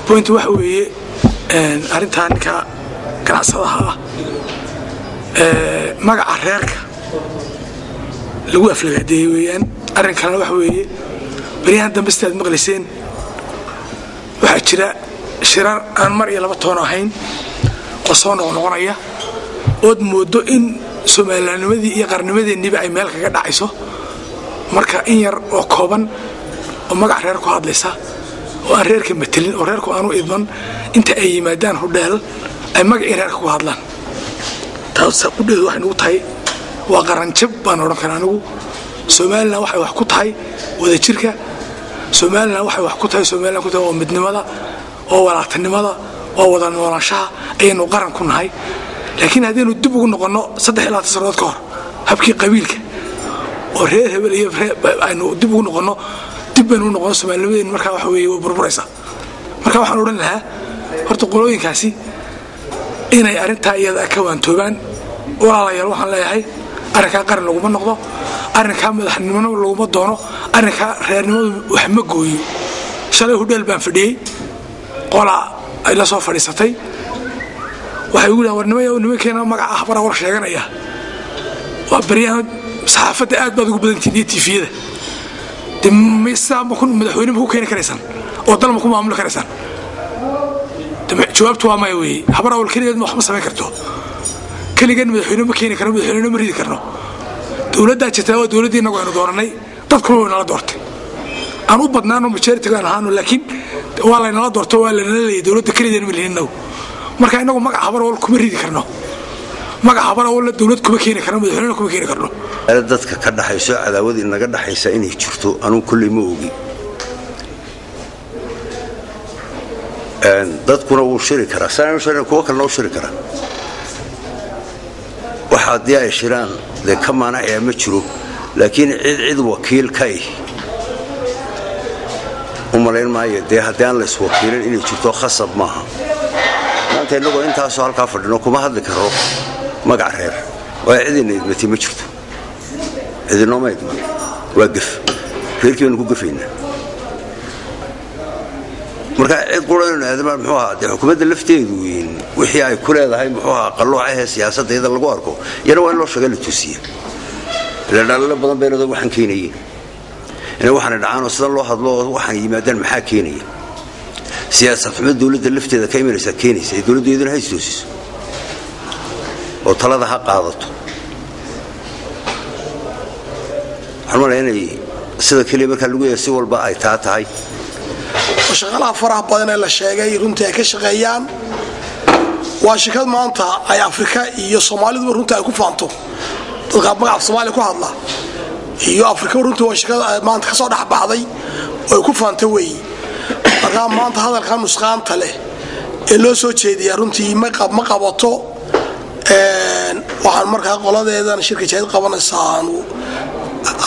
point waxa weeye arintan ka ganacsadaha magaca reerka lagu aflagaadeeyay weeyaan arin kale waxa weeye bariyahan dambe istaad maqliseen waxa jira shirar aan mar iyo laba toon ahayn oo soo noqonaya oo moodo in Soomaaliyeednimadii iyo qarnimadeennaba ay meel kaga dhacayso marka in yar oo kooban oo magac reer ku hadlaysa oo aan reerka metelin oo reerku aanu idman inta ay yimaadaan hudheel ay magac reerka ku hadlaan taas ku dheedo wax inuu tahay waa qaran jab baan oran karaa anigu Soomaaliland waxay wax ku tahay wada jirka Soomaaliland waxay wax ku tahay Soomaaliland ku tahay midnimada oo walaaltinimada oo wada noolaanshaha aynu qaran ku nahay laakiin hadaynu dib ugu noqono 3 ilaa 4 sanadood ka hor habkii qabiilka oo reer hebel iyo aynu dib ugu noqono dib baynu noqon Soomaaliyeed marka wax weeye oo burburaysa marka waxaan oran lahaa horta qolooyinkaasi inay arinta iyada ka waantoobaan walaalayaal waxaan leeyahay arinka qaran lagu ma noqdo arinka madaxnimada lagu ma doono arinka reernimadu wax ma gooyo shalay hudheel baan fadhiyay qola ay la soo fadhiisatay waxay ugu dhawarnimada nimankeena magaca ahbar war sheeganaya waa bariyahan saxaafada aad baad ugu badantiin TV-da dimisa ma kun madaxweynuhu ku keenay karaysan oo dalma ku maamul karaysan jawaabtu waa ma weey habar awal kaliya wax ma sameyn karto kaliyan madaxweynuhu ma keeni karo madaxweynuhu ma ridi karno dawladda jirta waa dawladdeena aynu dooranay dadku way nala doortay aan u badnaano majority-ga ahaano laakiin waa la nala doorto waa la leeyahay dawladda kaliya ma leeyno marka inagu magac habar awal kuma ridi karno magac habar awal dawlad kuma keeni karno madaxweynuhu kuma keeni karno dadka ka dhaxayso cadaawad inaga dhaxaysa inay jirto anu kulli ma ogi dadkuna wuu shiri karaa saanu shiri kuwa kale noo shiri karaa waxa hadii ay shiraan de kamaana ay ma jiro laakiin cid wakiil kay umaleyn maayo de hadaan la isoo wakiilin inay jirto khasab maaha maanta inagu intaas halka fadhino kuma hadli karo magac reer waa cidina idmati ma jirto idinoo ma idman waqf reerkiinu ku gafayna marka cid quraanna aadama muxuu ahaa xukuumadda lafteedu wixii ay ku leedahay muxuu ahaa qaloocaha siyaasadeeda lagu arko yana waa in loo shaqeeyo tusiyo la dhalada badan beelada waxaan keenayay in waxaan dhacaan sida loo hadlo waxaan yimaadaan maxaa keenaya siyaasad xukuumadda dawladda lafteeda ka imanaysa keenaysa dawladdeeduna haystoosiso oo talada ha qaadato xalmaleynay sida kaliya marka lagu yeesay walba ay tahay shaqalaha faraha badan ee la sheegay runtii ay ka shaqeeyaan waa shirkad maanta ay Afrika iyo Soomaalidu runtii ay ku faanto dadka magaca Soomaali ku hadla iyo Afrika runtii waa shirkad maanta ka soo dhaxbaxday oo ku faantay way marka maanta hadalkan nusqaanta leh ee loo soo jeediyaa runtii ma qabato waxaan markaa qoladeedan shirkad qabanaysan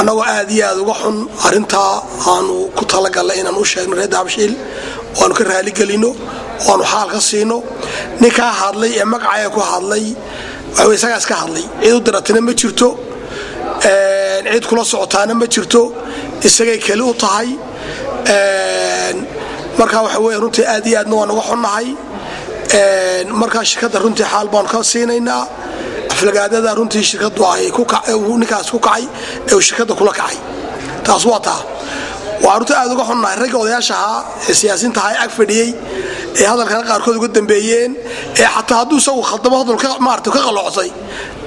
anagu aad iyo aad uga xun arinta aanu ku talagalay inaan u sheegno reer Daabshiil oo aanu ka raali galino oo aanu xaal ka siino ninka hadlay ee magaca ku hadlay waxa isaga iska hadlay cid u diratana ma jirto cid kula socotaana ma jirto isagay kale u tahay marka waxa weey runtii aad iyo aad waan uga xunnahay marka shirkadda runtii xaal baan ka siinaynaa aflagaadada runtii shirkadu ay ku kacay ninkaas ku kacay ee shirkadda kula kacay taas waa taa waa runtii aad uga xunnahay rag odayaasha ee siyaasiyiinta ay ag fadhiyay ee hadalkan qaarkood uga dambeeyeen ee xataa hadduu soo khaldamo hadalka maartay ka qaloocsay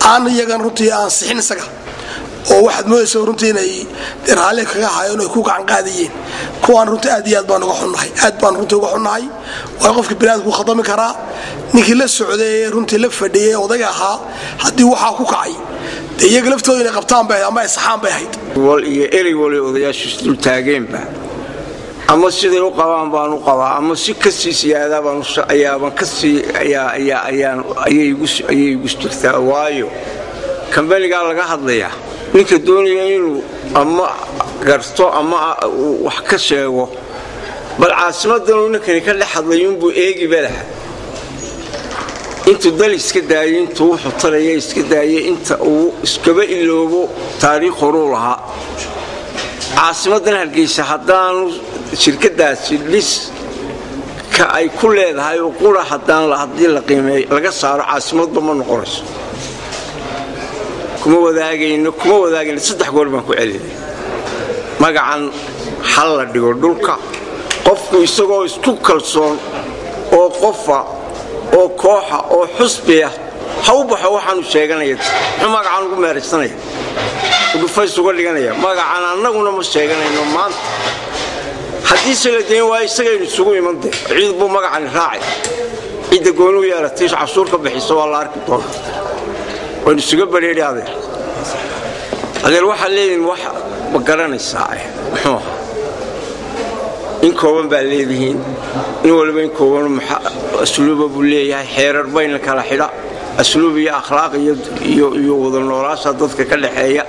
aan iyagan runtii aan sixin isaga oo waxaad moodaysaa runtii inay raali kaga hayeen oo ku gacan qaadayeen kuwaan runtii aad iyo aad baan uga xunnahay aad baan runtii uga xunnahay waa qofka binaadku ku khaldami karaa ninkii la socday runtii la fadhiyay odaga ahaa haddii waxa ku kacay iyaga laftooda inay qabtaan bay ama ay saxaan bay ahayd wal iyo eri wali odayaashu dul taageenba ama sidii u qabaan baan u qabaa ama si ka sii siyaada baan ayaaban ka sii ayay igu jirtaa waayo kambaniga laga hadlayaa ninka doonaya inuu ama garto ama wax ka sheego bal caasimadan uu ninkani ka dhaxadlayun buu eegi balaha intuu dal iska daayay intuu wuxuu talaya iska daayay inta uu iskaba iloobo taariikh hore lahaa caasimadan Hargeysa haddaan shirkadaasi lis ka ay ku leedahay oo qura haddii la qiimeeyo laga saaro caasimadba ma noqonayso kuma wadaagayno 3 goor baan ku celinay magacan hal la dhigo dhulka qofku isagoo isku kalsoon oo qofa oo kooxa oo xusbiya hawbaxa waxaanu sheeganaya magacan ugu meeraysanaya ugu faysuga dhiganaya magacan annaguna ma sheeganayno maanta haddii saladeen waa isagaynu isugu imantay ciid buu magacan raacay ciidda goonu yeelatay cashuur ka bixiso waa la arki doonaa waan isuga bareeray adeer waxa leeyahay wax ma garanaysaa muxuu in kooban baa leeyihiin in walba in kooban asluuba buu leeyahay xeerar bayn kala xidha asluub iyo akhlaaq iyo wada noolaansha dadka ka dhaxeeya